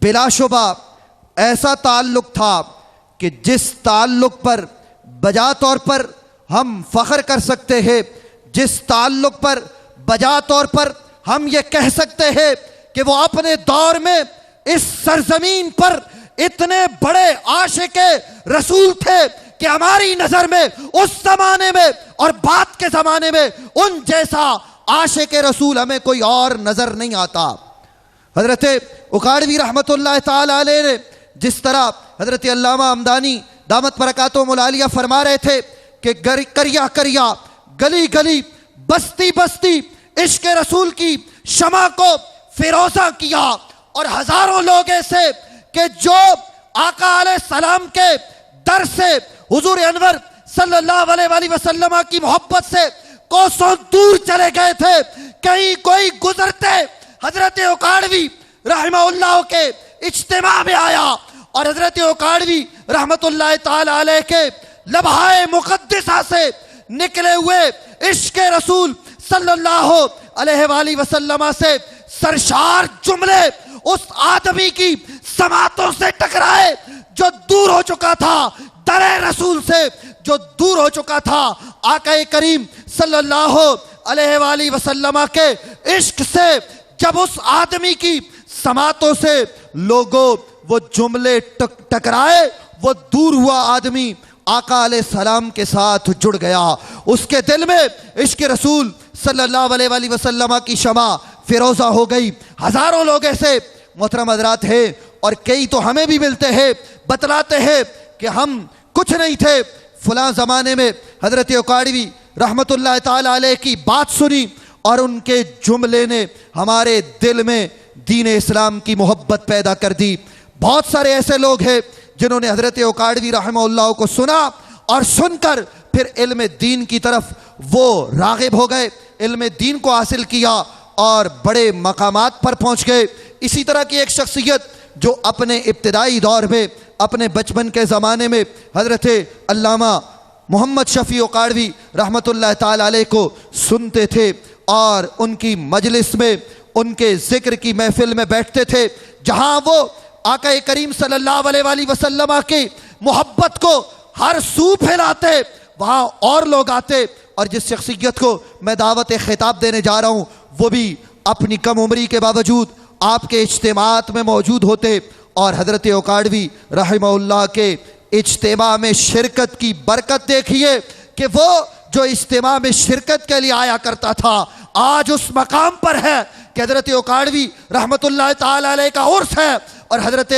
بلا شبہ ایسا تعلق تھا کہ جس تعلق پر بجا طور پر ہم فخر کر سکتے ہیں، جس تعلق پر بجا طور پر ہم یہ کہہ سکتے ہیں کہ وہ اپنے دور میں اس سرزمین پر اتنے بڑے عاشق رسول تھے کہ ہماری نظر میں اس زمانے میں اور بعد کے زمانے میں ان جیسا عاشق رسول ہمیں کوئی اور نظر نہیں آتا۔ حضرت اکاڑوی رحمت اللہ تعالی علیہ نے جس طرح حضرت علامہ ہمدانی دامت برکاتہم العالیہ فرما رہے تھے کہ کریا کریا گلی گلی بستی بستی عشق رسول کی شمع کو فیروزہ کیا، اور ہزاروں لوگ ایسے کہ جو آقا علیہ السلام کے در سے حضور انور صلی اللہ علیہ وآلہ وسلم کی محبت سے کوسوں دور چلے گئے تھے، کہیں کوئی گزرتے حضرت اکاڑوی رحمہ اللہ کے اجتماع میں آیا اور حضرت اکاڑوی رحمت اللہ تعالی علیہ کے لبھائے مقدسہ سے نکلے ہوئے عشق رسول صلی اللہ علیہ وآلہ وسلم سے سرشار جملے اس آدمی کی سماعتوں سے ٹکرائے جو دور ہو چکا تھا، در رسول سے جو دور ہو چکا تھا، آقا کریم صلی اللہ علیہ وآلہ وسلم کے عشق سے جب اس آدمی کی سماعتوں سے لوگوں وہ جملے ٹکرائے، وہ دور ہوا آدمی آقا علیہ السلام کے ساتھ جڑ گیا، اس کے دل میں عشق رسول صلی اللہ علیہ وآلہ وسلم کی شمع فیروزہ ہو گئی۔ ہزاروں لوگ ایسے محترم حضرات ہیں، اور کئی تو ہمیں بھی ملتے ہیں، بتلاتے ہیں کہ ہم کچھ نہیں تھے، فلاں زمانے میں حضرت اکاڑوی رحمت اللہ تعالی علیہ کی بات سنی اور ان کے جملے نے ہمارے دل میں دین اسلام کی محبت پیدا کر دی۔ بہت سارے ایسے لوگ ہیں جنہوں نے حضرت اکاڑوی رحمہ اللہ کو سنا اور سن کر پھر علم دین کی طرف وہ راغب ہو گئے، علم دین کو حاصل کیا اور بڑے مقامات پر پہنچ گئے۔ اسی طرح کی ایک شخصیت جو اپنے ابتدائی دور میں اپنے بچپن کے زمانے میں حضرت علامہ محمد شفیع اکاڑوی رحمت اللہ تعالی علیہ کو سنتے تھے اور ان کی مجلس میں ان کے ذکر کی محفل میں بیٹھتے تھے، جہاں وہ آقا کریم صلی اللہ علیہ وآلہ وسلم کی محبت کو ہر سو پھیلاتے، وہاں اور لوگ آتے، اور جس شخصیت کو میں دعوت خطاب دینے جا رہا ہوں وہ بھی اپنی کم عمری کے باوجود آپ کے اجتماعات میں موجود ہوتے، اور حضرت اکاڑوی رحمہ اللہ کے اجتماع میں شرکت کی برکت دیکھیے کہ وہ جو اجتماع میں شرکت کے لیے آیا کرتا تھا آج اس مقام پر ہے کہ حضرت اکاڑوی رحمت اللہ تعالی علیہ کا عرس ہے، اور حضرت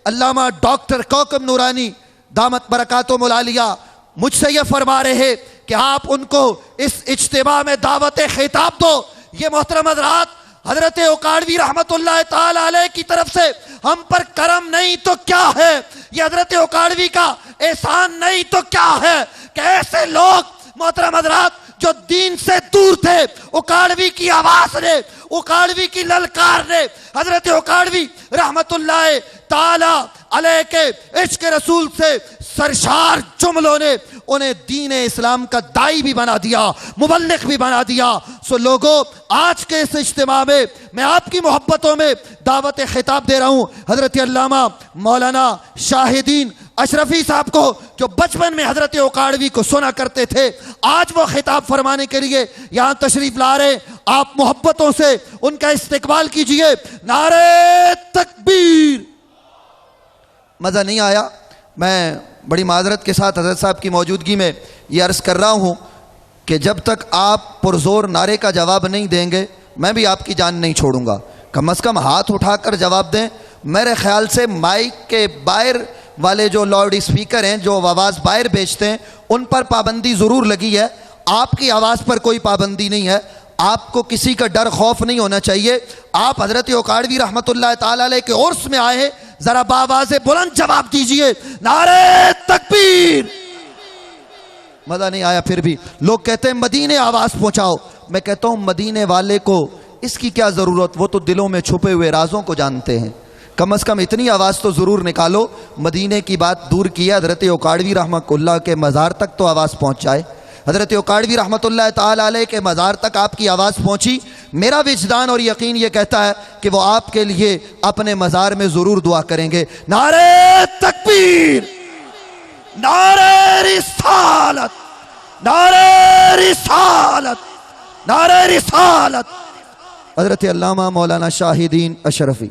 علامہ ڈاکٹر کوکب نورانی دامت برکاتہم العالیہ مجھ سے یہ فرما رہے ہیں کہ آپ ان کو اس اجتماع میں دعوت خطاب دو۔ یہ محترم حضرات، حضرت اکاڑوی رحمت اللہ تعالی علیہ کی طرف سے ہم پر کرم نہیں تو کیا ہے، یہ حضرت اکاڑوی کا احسان نہیں تو کیا ہے کہ ایسے لوگ محترم حضرات جو دین سے دور تھے، اکاڑوی کی آواز نے، اکاڑوی کی للکار نے، حضرت اکاڑوی رحمت اللہ تعالی علیہ کے عشق رسول سے سرشار جملوں نے انہیں دین اسلام کا داعی بھی بنا دیا، مبلغ بھی بنا دیا۔ سو لوگوں، آج کے اس اجتماع میں آپ کی محبتوں میں دعوت خطاب دے رہا ہوں حضرت علامہ مولانا شاہدین اشرفی صاحب کو، جو بچپن میں حضرت اکاڑوی کو سنا کرتے تھے، آج وہ خطاب فرمانے کے لیے یہاں تشریف لا رہے ہیں۔ آپ محبتوں سے ان کا استقبال کیجئے۔ نعرہ تکبیر۔ مزہ نہیں آیا؟ میں بڑی معذرت کے ساتھ حضرت صاحب کی موجودگی میں یہ عرض کر رہا ہوں کہ جب تک آپ پرزور نعرے کا جواب نہیں دیں گے میں بھی آپ کی جان نہیں چھوڑوں گا۔ کم از کم ہاتھ اٹھا کر جواب دیں۔ میرے خیال سے مائک کے باہر والے جو لاؤڈ اسپیکر ہیں جو آواز باہر بھیجتے ہیں ان پر پابندی ضرور لگی ہے، آپ کی آواز پر کوئی پابندی نہیں ہے۔ آپ کو کسی کا ڈر خوف نہیں ہونا چاہیے۔ آپ حضرت اکاڑوی رحمت اللہ تعالی علیہ کے عرس میں آئے ہیں، ذرا باواز بلند جواب دیجئے، نعرہ تکبیر۔ مزہ نہیں آیا؟ پھر بھی لوگ کہتے ہیں مدینے آواز پہنچاؤ، میں کہتا ہوں مدینے والے کو اس کی کیا ضرورت، وہ تو دلوں میں چھپے ہوئے رازوں کو جانتے ہیں۔ کم از کم اتنی آواز تو ضرور نکالو، مدینے کی بات دور کی ہے، حضرت اکاڑوی رحمۃ اللہ کے مزار تک تو آواز پہنچ جائے۔ حضرت اکاڑوی رحمۃ اللہ تعالی علیہ کے مزار تک آپ کی آواز پہنچی، میرا وجدان اور یقین یہ کہتا ہے کہ وہ آپ کے لیے اپنے مزار میں ضرور دعا کریں گے۔ نعرہ تکبیر، نعرہ رسالت، نعرہ رسالت، نعرہ رسالت۔ حضرت علامہ مولانا شاہد دین اشرفی۔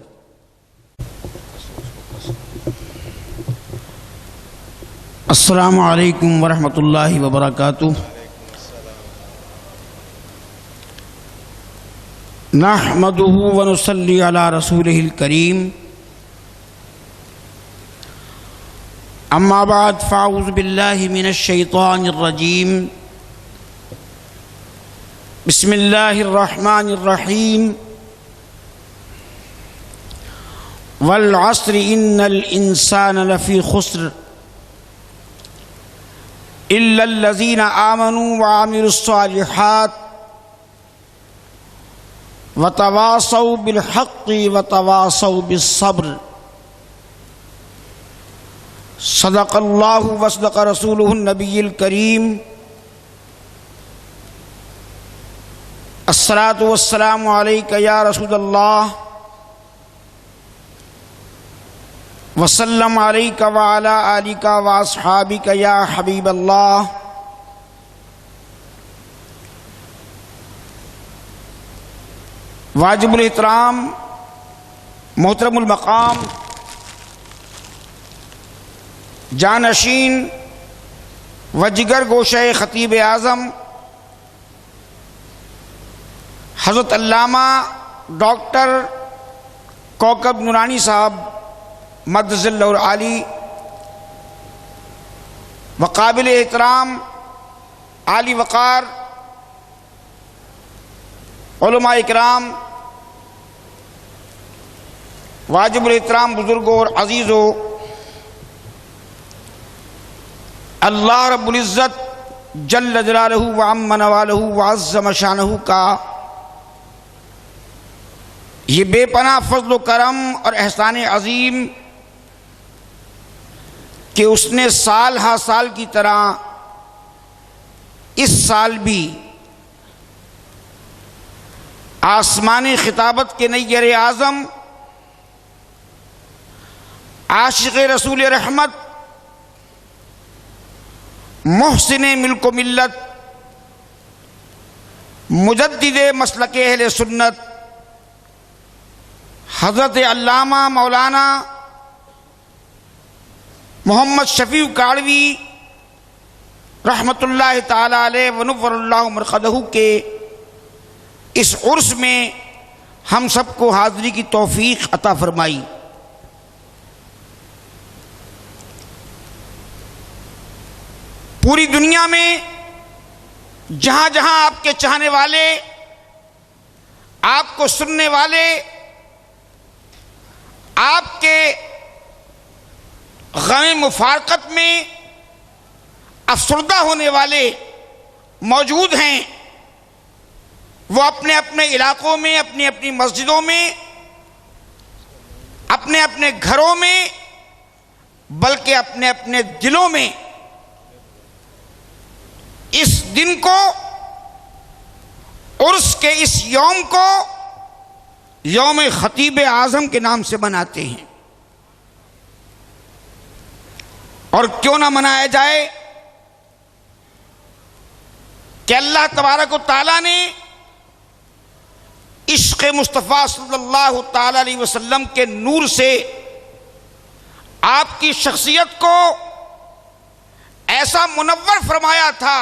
السلام علیکم ورحمۃ اللہ وبرکاتہ۔ نحمده ونصلی علی رسولہ الکریم، اما بعد فاعوذ باللہ من الشیطان الرجیم، بسم اللہ الرحمن الرحیم، والعصر ان الانسان لفی خسر الا الذین آمنوا وعملوا الصالحات وتواصوا بالحق وتواصوا بالصبر۔ صدق اللہ وصدق رسولہ النبی الکریم۔ الصلاۃ والسلام علیک یا رسول اللہ، وسلم علیک وعلی آلک واصحابک یا حبیب اللہ۔ واجب الاحترام محترم المقام جانشین و جگر گوشہ خطیب اعظم حضرت علامہ ڈاکٹر کوکب نورانی صاحب مدظ اللہ العالی، وقابل احترام عالی وقار علماء اکرام، واجب الاحترام بزرگوں اور عزیزوں، اللہ رب العزت جل جلالہ وعم نوالہ وعظم شانہ کا یہ بے پناہ فضل و کرم اور احسان عظیم کہ اس نے سال ہا سال کی طرح اس سال بھی آسمانی خطابت کے نیر اعظم عاشق رسول رحمت محسن ملک و ملت مجدد مسلک اہل سنت حضرت علامہ مولانا محمد شفیع اکاڑوی رحمۃ اللہ تعالی علیہ ونور اللہ مرقدہ کے اس عرس میں ہم سب کو حاضری کی توفیق عطا فرمائی۔ پوری دنیا میں جہاں جہاں آپ کے چاہنے والے، آپ کو سننے والے، آپ کے غم مفارقت میں افسردہ ہونے والے موجود ہیں، وہ اپنے اپنے علاقوں میں، اپنی اپنی مسجدوں میں، اپنے اپنے گھروں میں، بلکہ اپنے اپنے دلوں میں اس دن کو، عرس کے اس یوم کو یوم خطیب اعظم کے نام سے مناتے ہیں۔ اور کیوں نہ منایا جائے کہ اللہ تبارک و تعالیٰ نے عشق مصطفیٰ صلی اللہ تعالی علیہ وسلم کے نور سے آپ کی شخصیت کو ایسا منور فرمایا تھا،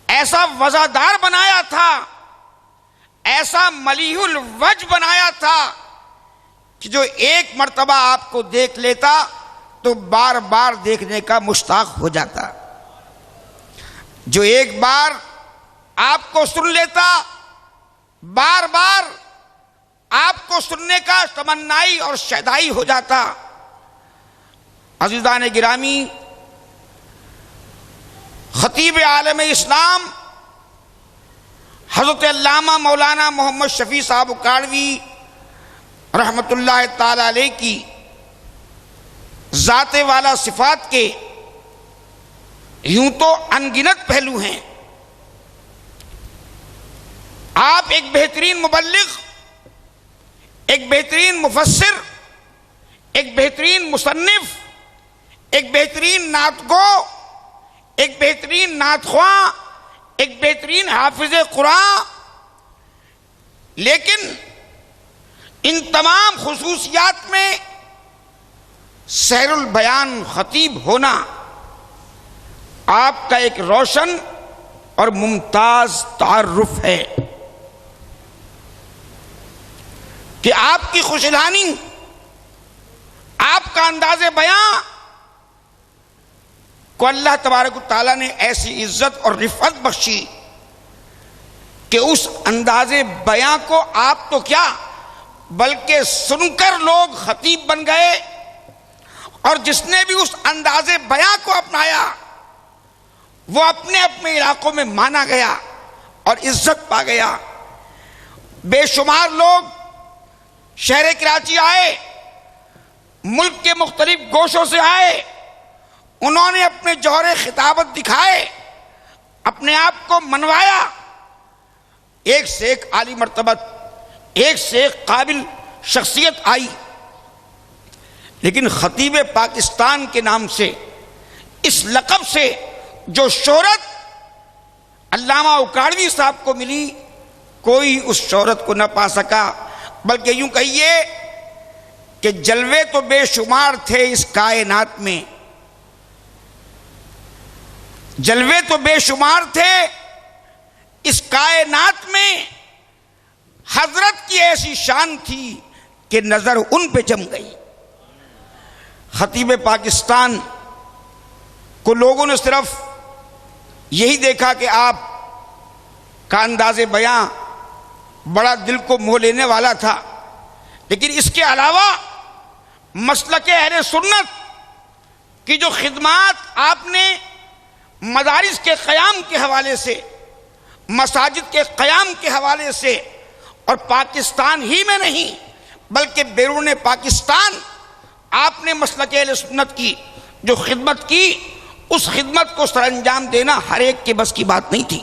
ایسا وزادار بنایا تھا، ایسا ملیح الوجہ بنایا تھا کہ جو ایک مرتبہ آپ کو دیکھ لیتا تو بار بار دیکھنے کا مشتاق ہو جاتا، جو ایک بار آپ کو سن لیتا بار بار آپ کو سننے کا تمنائی اور شیدائی ہو جاتا۔ عزیزان گرامی، خطیب عالم اسلام حضرت علامہ مولانا محمد شفیع صاحب اکاڑوی رحمۃ اللہ تعالی علیہ کی ذات والا صفات کے یوں تو انگنت پہلو ہیں. آپ ایک بہترین مبلغ، ایک بہترین مفسر، ایک بہترین مصنف، ایک بہترین نعت گو، ایک بہترین نعت خواں، ایک بہترین حافظ قرآن، لیکن ان تمام خصوصیات میں سحر البیان خطیب ہونا آپ کا ایک روشن اور ممتاز تعارف ہے کہ آپ کی خوش الحانی، آپ کا انداز بیاں کو اللہ تبارک و تعالیٰ نے ایسی عزت اور رفعت بخشی کہ اس انداز بیاں کو آپ تو کیا بلکہ سن کر لوگ خطیب بن گئے، اور جس نے بھی اس انداز بیاں کو اپنایا وہ اپنے اپنے علاقوں میں مانا گیا اور عزت پا گیا. بے شمار لوگ شہر کراچی آئے، ملک کے مختلف گوشوں سے آئے، انہوں نے اپنے جوہر خطابت دکھائے، اپنے آپ کو منوایا. ایک سے ایک عالی مرتبت، ایک سے ایک قابل شخصیت آئی، لیکن خطیب پاکستان کے نام سے، اس لقب سے جو شہرت علامہ اکاڑوی صاحب کو ملی، کوئی اس شہرت کو نہ پا سکا، بلکہ یوں کہیے کہ جلوے تو بے شمار تھے اس کائنات میں، جلوے تو بے شمار تھے اس کائنات میں، حضرت کی ایسی شان تھی کہ نظر ان پہ جم گئی. خطیب پاکستان کو لوگوں نے صرف یہی دیکھا کہ آپ کا انداز بیاں بڑا دل کو موہ لینے والا تھا، لیکن اس کے علاوہ مسلک اہل سنت کی جو خدمات آپ نے مدارس کے قیام کے حوالے سے، مساجد کے قیام کے حوالے سے، اور پاکستان ہی میں نہیں بلکہ بیرون پاکستان آپ نے مسلک اہل سنت کی جو خدمت کی، اس خدمت کو سر انجام دینا ہر ایک کے بس کی بات نہیں تھی.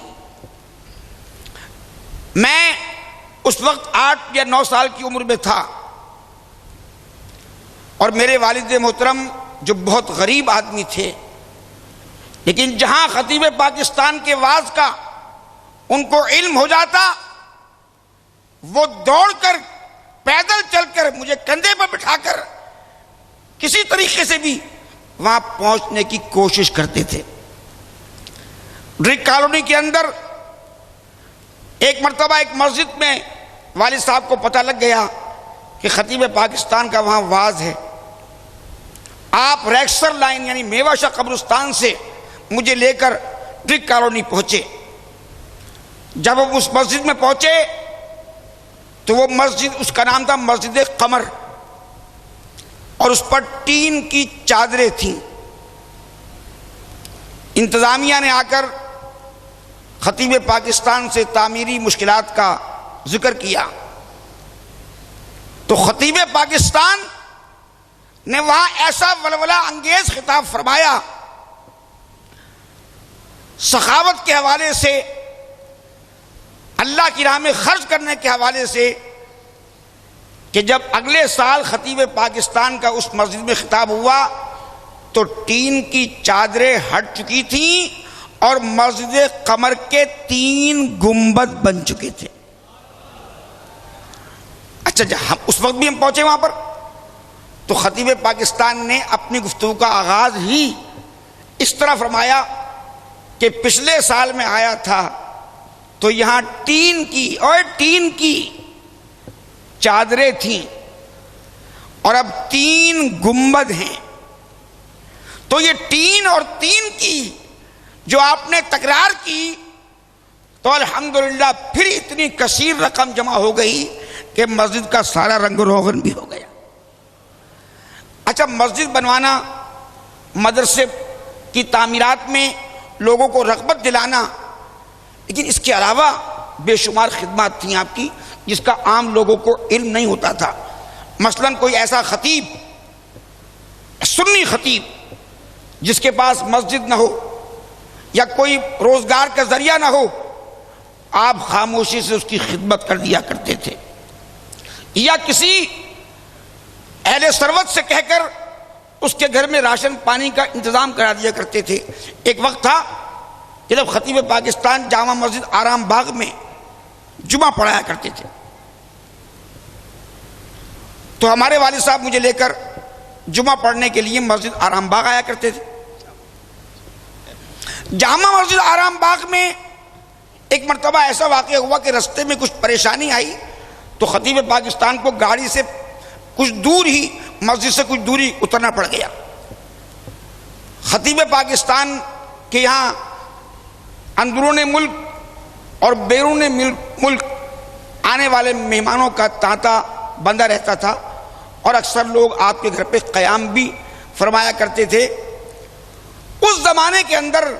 میں اس وقت 8 یا 9 سال کی عمر میں تھا، اور میرے والد محترم جو بہت غریب آدمی تھے، لیکن جہاں خطیب پاکستان کے واعظ کا ان کو علم ہو جاتا، وہ دوڑ کر پیدل چل کر مجھے کندھے پر بٹھا کر کسی طریقے سے بھی وہاں پہنچنے کی کوشش کرتے تھے. ڈرک کالونی کے اندر ایک مرتبہ ایک مسجد میں والد صاحب کو پتہ لگ گیا کہ خطیب پاکستان کا وہاں واعظ ہے. آپ ریکسر لائن یعنی میوہ شاہ قبرستان سے مجھے لے کر ڈرک کالونی پہنچے. جب وہ اس مسجد میں پہنچے تو وہ مسجد، اس کا نام تھا مسجد قمر، اور اس پر ٹین کی چادریں تھیں. انتظامیہ نے آ کر خطیب پاکستان سے تعمیری مشکلات کا ذکر کیا، تو خطیب پاکستان نے وہاں ایسا ولولہ انگیز خطاب فرمایا سخاوت کے حوالے سے، اللہ کی راہ میں خرچ کرنے کے حوالے سے، کہ جب اگلے سال خطیب پاکستان کا اس مسجد میں خطاب ہوا تو ٹین کی چادریں ہٹ چکی تھیں اور مسجد قمر کے 3 گنبد بن چکے تھے. اچھا ہم اس وقت بھی ہم پہنچے وہاں پر، تو خطیب پاکستان نے اپنی گفتگو کا آغاز ہی اس طرح فرمایا کہ پچھلے سال میں آیا تھا تو یہاں ٹین کی چادریں تھیں اور اب 3 گنبد ہیں. تو یہ ٹین اور 3 کی جو آپ نے تکرار کی تو الحمدللہ پھر اتنی کثیر رقم جمع ہو گئی کہ مسجد کا سارا رنگ و روغن بھی ہو گیا. اچھا، مسجد بنوانا، مدرسے کی تعمیرات میں لوگوں کو رغبت دلانا، لیکن اس کے علاوہ بے شمار خدمات تھیں آپ کی جس کا عام لوگوں کو علم نہیں ہوتا تھا. مثلا کوئی ایسا خطیب، سنی خطیب جس کے پاس مسجد نہ ہو، یا کوئی روزگار کا ذریعہ نہ ہو، آپ خاموشی سے اس کی خدمت کر دیا کرتے تھے، یا کسی اہل ثروت سے کہہ کر اس کے گھر میں راشن پانی کا انتظام کرا دیا کرتے تھے۔ ایک وقت تھا کہ جب خطیب پاکستان جامع مسجد آرام باغ میں جمعہ پڑھایا کرتے تھے، تو ہمارے والد صاحب مجھے لے کر جمعہ پڑھنے کے لیے مسجد آرام باغ آیا کرتے تھے۔ جامع مسجد آرام باغ میں ایک مرتبہ ایسا واقعہ ہوا کہ رستے میں کچھ پریشانی آئی، تو خطیب پاکستان کو گاڑی سے کچھ دور ہی، مسجد سے کچھ دوری اترنا پڑ گیا۔ خطیب پاکستان کے یہاں اندرون ملک اور بیرون ملک آنے والے مہمانوں کا تانتا بندہ رہتا تھا، اور اکثر لوگ آپ کے گھر پہ قیام بھی فرمایا کرتے تھے۔ اس زمانے کے اندر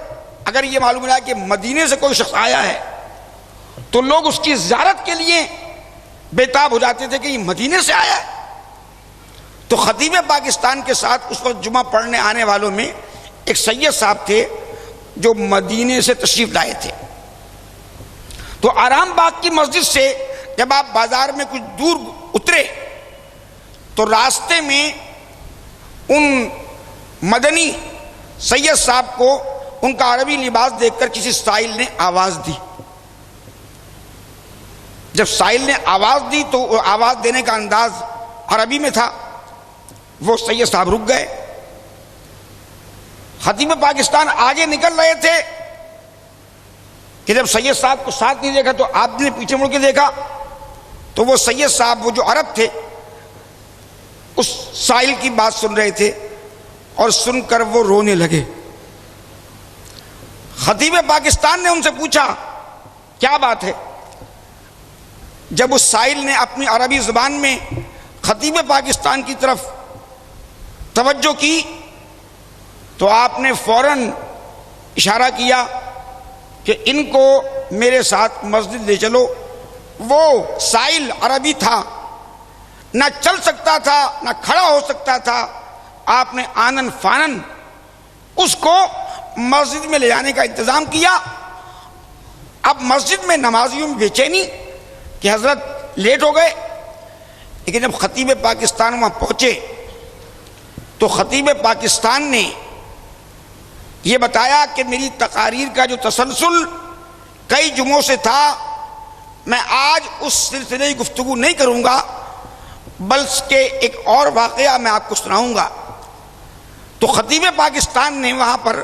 اگر یہ معلوم ہوا کہ مدینے سے کوئی شخص آیا ہے تو لوگ اس کی زیارت کے لیے بےتاب ہو جاتے تھے کہ یہ مدینے سے آیا ہے۔ تو خطیب پاکستان کے ساتھ اس وقت جمعہ پڑھنے آنے والوں میں ایک سید صاحب تھے جو مدینے سے تشریف لائے تھے۔ تو آرام باغ کی مسجد سے جب آپ بازار میں کچھ دور اترے تو راستے میں ان مدنی سید صاحب کو ان کا عربی لباس دیکھ کر کسی سائل نے آواز دی۔ جب سائل نے آواز دی تو آواز دینے کا انداز عربی میں تھا، وہ سید صاحب رک گئے۔ خطیب پاکستان آگے نکل رہے تھے کہ جب سید صاحب کو ساتھ نہیں دیکھا تو آپ نے پیچھے مڑ کے دیکھا تو وہ سید صاحب، وہ جو عرب تھے، اس سائل کی بات سن رہے تھے اور سن کر وہ رونے لگے۔ خطیب پاکستان نے ان سے پوچھا کیا بات ہے؟ جب اس سائل نے اپنی عربی زبان میں خطیب پاکستان کی طرف توجہ کی تو آپ نے فوراً اشارہ کیا کہ ان کو میرے ساتھ مسجد لے چلو۔ وہ سائل عربی تھا، نہ چل سکتا تھا نہ کھڑا ہو سکتا تھا، آپ نے آنن فانن اس کو مسجد میں لے جانے کا انتظام کیا۔ اب مسجد میں نمازیوں میں بے چینی کہ حضرت لیٹ ہو گئے، لیکن جب خطیب پاکستان وہاں پہنچے تو خطیب پاکستان نے یہ بتایا کہ میری تقاریر کا جو تسلسل کئی جمعوں سے تھا، میں آج اس سلسلے کی گفتگو نہیں کروں گا، بلکہ ایک اور واقعہ میں آپ کو سناؤں گا۔ تو خطیب پاکستان نے وہاں پر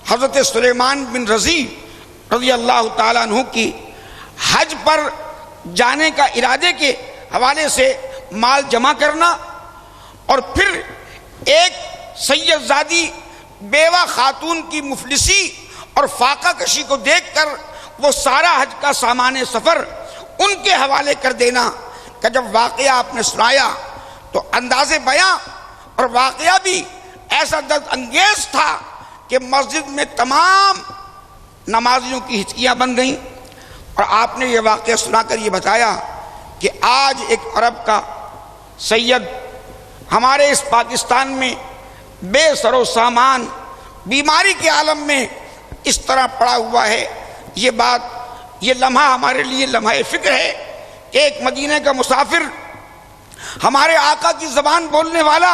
حضرت سلیمان بن رضی رضی اللہ تعالیٰ عنہ کی حج پر جانے کا ارادے کے حوالے سے مال جمع کرنا، اور پھر ایک سید زادی بیوہ خاتون کی مفلسی اور فاقہ کشی کو دیکھ کر وہ سارا حج کا سامان سفر ان کے حوالے کر دینا کہ جب واقعہ آپ نے سنایا تو انداز بیاں اور واقعہ بھی ایسا درد انگیز تھا کہ مسجد میں تمام نمازیوں کی ہچکیاں بن گئیں، اور آپ نے یہ واقعہ سنا کر یہ بتایا کہ آج ایک عرب کا سید ہمارے اس پاکستان میں بے سر و سامان بیماری کے عالم میں اس طرح پڑا ہوا ہے۔ یہ بات، یہ لمحہ ہمارے لیے لمحہ فکر ہے کہ ایک مدینے کا مسافر، ہمارے آقا کی زبان بولنے والا،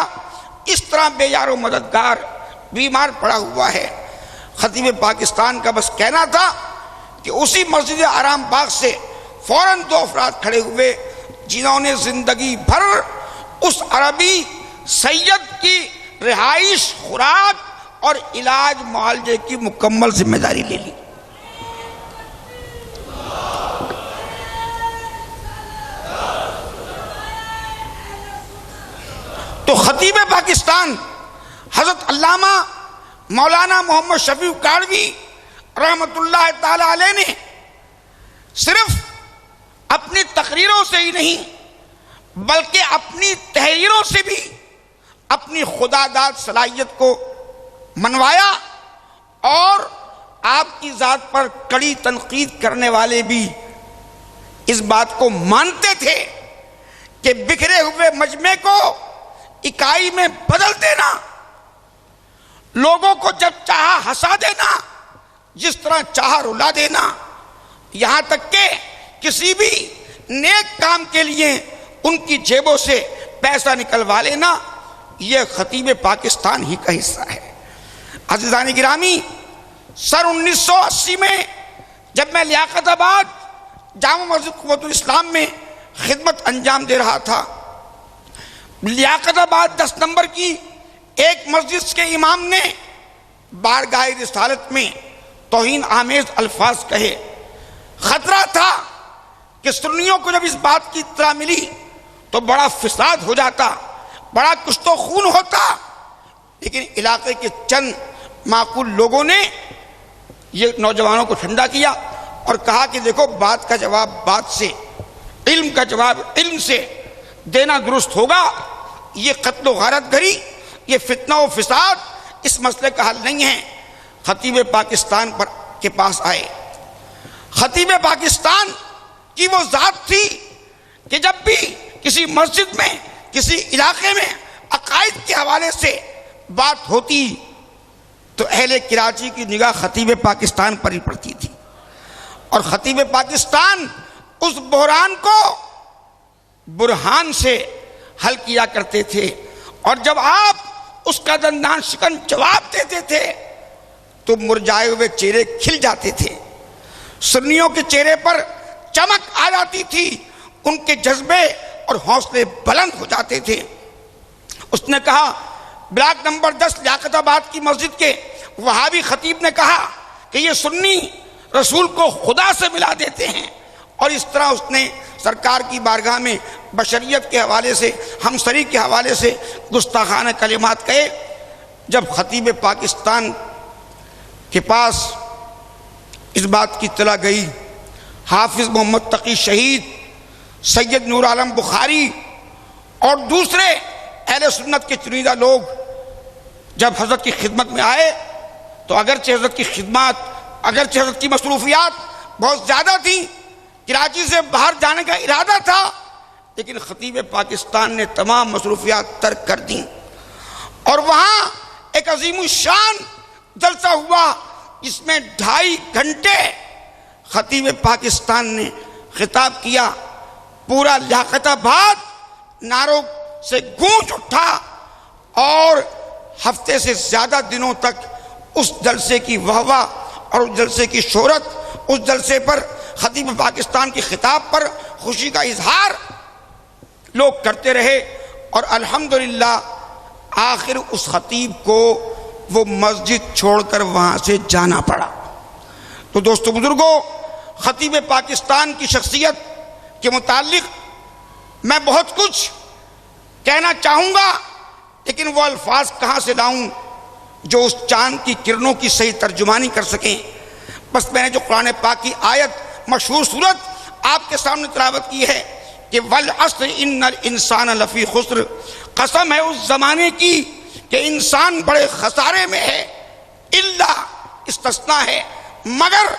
اس طرح بے یار و مددگار بیمار پڑا ہوا ہے۔ خطیب پاکستان کا بس کہنا تھا کہ اسی مسجد آرام باغ سے فوراً دو افراد کھڑے ہوئے جنہوں نے زندگی بھر اس عربی سید کی رہائش، خوراک اور علاج معالجے کی مکمل ذمہ داری لے لی۔ تو خطیب پاکستان حضرت علامہ مولانا محمد شفیع کاڑوی رحمت اللہ تعالی علیہ نے صرف اپنی تقریروں سے ہی نہیں بلکہ اپنی تحریروں سے بھی اپنی خدا داد صلاحیت کو منوایا، اور آپ کی ذات پر کڑی تنقید کرنے والے بھی اس بات کو مانتے تھے کہ بکھرے ہوئے مجمع کو اکائی میں بدل دینا، لوگوں کو جب چاہا ہنسا دینا، جس طرح چاہا رلا دینا، یہاں تک کہ کسی بھی نیک کام کے لیے ان کی جیبوں سے پیسہ نکلوا لینا، یہ خطیب پاکستان ہی کا حصہ ہے۔ عزیزان گرامی، سن 1980 میں جب میں لیاقت آباد جامع مسجد قوت الاسلام میں خدمت انجام دے رہا تھا، لیاقت آباد 10 نمبر کی ایک مسجد کے امام نے بارگاہ رسالت میں توہین آمیز الفاظ کہے۔ خطرہ تھا کہ سنیوں کو جب اس بات کی اطلاع ملی تو بڑا فساد ہو جاتا، بڑا کشت و خون ہوتا، لیکن علاقے کے چند معقول لوگوں نے یہ نوجوانوں کو ٹھنڈا کیا اور کہا کہ دیکھو، بات کا جواب بات سے، علم کا جواب علم سے دینا درست ہوگا۔ یہ قتل و غارت گری، یہ فتنہ و فساد اس مسئلے کا حل نہیں ہے۔ خطیب پاکستان کے پاس آئے۔ خطیب پاکستان کی وہ ذات تھی کہ جب بھی کسی مسجد میں، کسی علاقے میں عقائد کے حوالے سے بات ہوتی تو اہل کراچی کی نگاہ خطیب پاکستان پر ہی پڑتی تھی، اور خطیب پاکستان اس بحران کو برہان سے حل کیا کرتے تھے، اور جب آپ اس کا دندان شکن جواب دیتے تھے تو مرجھائے ہوئے چہرے کھل جاتے تھے، سنیوں کے چہرے پر چمک آ جاتی تھی، ان کے جذبے اور حوصلے بلند ہو جاتے تھے۔ اس نے کہا، بلاک نمبر 10 لیاقت آباد کی مسجد کے وہابی خطیب نے کہا کہ یہ سنی رسول کو خدا سے ملا دیتے ہیں، اور اس طرح اس نے سرکار کی بارگاہ میں بشریت کے حوالے سے، ہمسری کے حوالے سے گستاخانہ کلمات کہے۔ جب خطیب پاکستان کے پاس اس بات کی اطلاع گئی، حافظ محمد تقی شہید، سید نور عالم بخاری اور دوسرے اہل سنت کے چنیدہ لوگ جب حضرت کی خدمت میں آئے تو اگرچہ حضرت کی خدمات، اگرچہ حضرت کی مصروفیات بہت زیادہ تھیں، کراچی سے باہر جانے کا ارادہ تھا، لیکن خطیب پاکستان نے تمام مصروفیات ترک کر دیں، اور وہاں ایک عظیم الشان جلسہ ہوا جس میں 2.5 گھنٹے خطیب پاکستان نے خطاب کیا۔ پورا لیاقت آباد نعروں سے گونج اٹھا، اور ہفتے سے زیادہ دنوں تک اس جلسے کی واہ اور اس جلسے کی شہرت، اس جلسے پر خطیب پاکستان کی خطاب پر خوشی کا اظہار لوگ کرتے رہے، اور الحمدللہ آخر اس خطیب کو وہ مسجد چھوڑ کر وہاں سے جانا پڑا۔ تو دوستو بزرگوں، خطیب پاکستان کی شخصیت کے متعلق میں بہت کچھ کہنا چاہوں گا، لیکن وہ الفاظ کہاں سے لاؤں جو اس چاند کی کرنوں کی صحیح ترجمانی کر سکیں۔ بس میں نے جو قرآن پاک کی آیت، مشہور سورت آپ کے سامنے تلاوت کی ہے کہ والعصر ان الانسان لفی خسر، قسم ہے اس زمانے کی کہ انسان بڑے خسارے میں ہے، الا استثناء ہے، مگر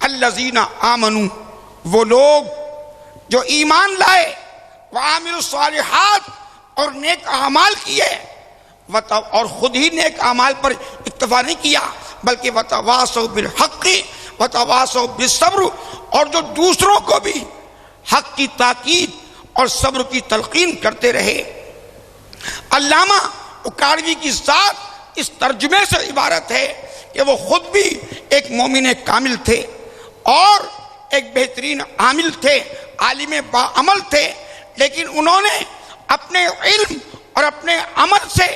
الذین آمنوا، وہ لوگ جو ایمان لائے، وعاملوا الصالحات، اور نیک اعمال کیے، اور خود ہی نیک اعمال پر اکتفا نہیں کیا بلکہ وتواصوا بالحق وتواصوا بالصبر، اور جو دوسروں کو بھی حق کی تاکید اور صبر کی تلقین کرتے رہے۔ علامہ اکاڑوی کی ذات اس ترجمے سے عبارت ہے کہ وہ خود بھی ایک مومن کامل تھے اور ایک بہترین عامل تھے، عالم باعمل تھے، لیکن انہوں نے اپنے علم اور اپنے عمل سے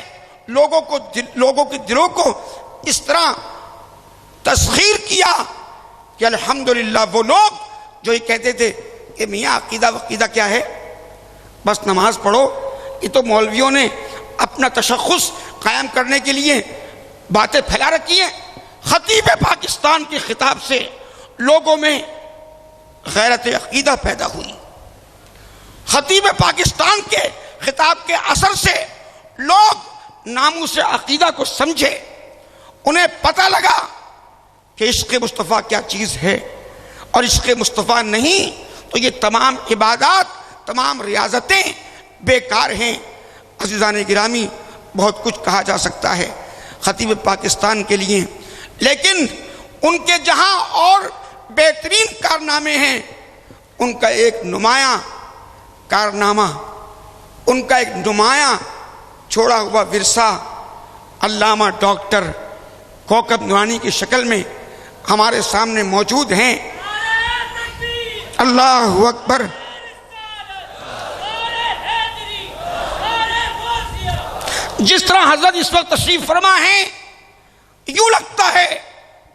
لوگوں کے دلوں کو اس طرح تسخیر کیا کہ الحمدللہ وہ لوگ جو یہ کہتے تھے کہ میاں عقیدہ وقیدہ کیا ہے، بس نماز پڑھو، یہ تو مولویوں نے اپنا تشخص قائم کرنے کے لیے باتیں پھیلا رکھی ہیں۔ خطیب پاکستان کے خطاب سے لوگوں میں غیرت عقیدہ پیدا ہوئی، خطیب پاکستان کے خطاب کے اثر سے لوگ ناموس عقیدہ کو سمجھے، انہیں پتہ لگا کہ عشق مصطفیٰ کیا چیز ہے، اور عشق مصطفیٰ نہیں تو یہ تمام عبادات، تمام ریاضتیں بیکار ہیں۔ عزیزان گرامی، بہت کچھ کہا جا سکتا ہے خطیب پاکستان کے لیے، لیکن ان کے جہاں اور بہترین کارنامے ہیں، ان کا ایک نمایاں کارنامہ، ان کا ایک نمایاں چھوڑا ہوا ورثہ علامہ ڈاکٹر کوکب نورانی کی شکل میں ہمارے سامنے موجود ہیں۔ اللہ اکبر۔ جس طرح حضرت اس وقت تشریف فرما ہیں، یوں لگتا ہے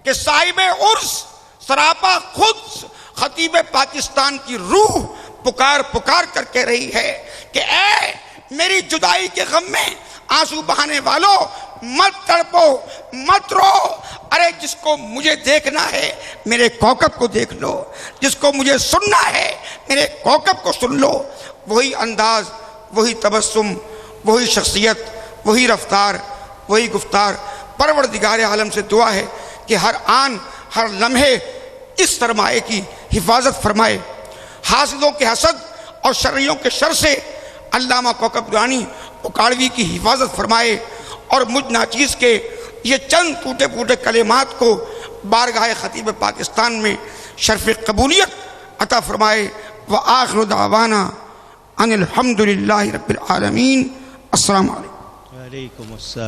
کہ صاحب عرس سراپا خود خطیب پاکستان کی روح پکار پکار کر کہہ رہی ہے کہ اے میری جدائی کے غم میں آنسو بہانے والوں، مت تڑپو، مت رو، ارے جس کو مجھے دیکھنا ہے میرے کوکب کو دیکھ لو، جس کو مجھے سننا ہے میرے کوکب کو سن لو۔ وہی انداز، وہی تبسم، وہی شخصیت، وہی رفتار، وہی گفتار۔ پروردگار عالم سے دعا ہے کہ ہر آن ہر لمحے اس سرمایے کی حفاظت فرمائے، حاسدوں کے حسد اور شرریوں کے شر سے علامہ کوکب نورانی اکاڑوی کی حفاظت فرمائے، اور مجھ ناچیز کے یہ چند ٹوٹے پھوٹے کلمات کو بارگاہ خطیب پاکستان میں شرف قبولیت عطا فرمائے۔ وآخر دعوانا ان الحمدللہ رب العالمین۔ السلام علیکم۔ وعلیکم السلام۔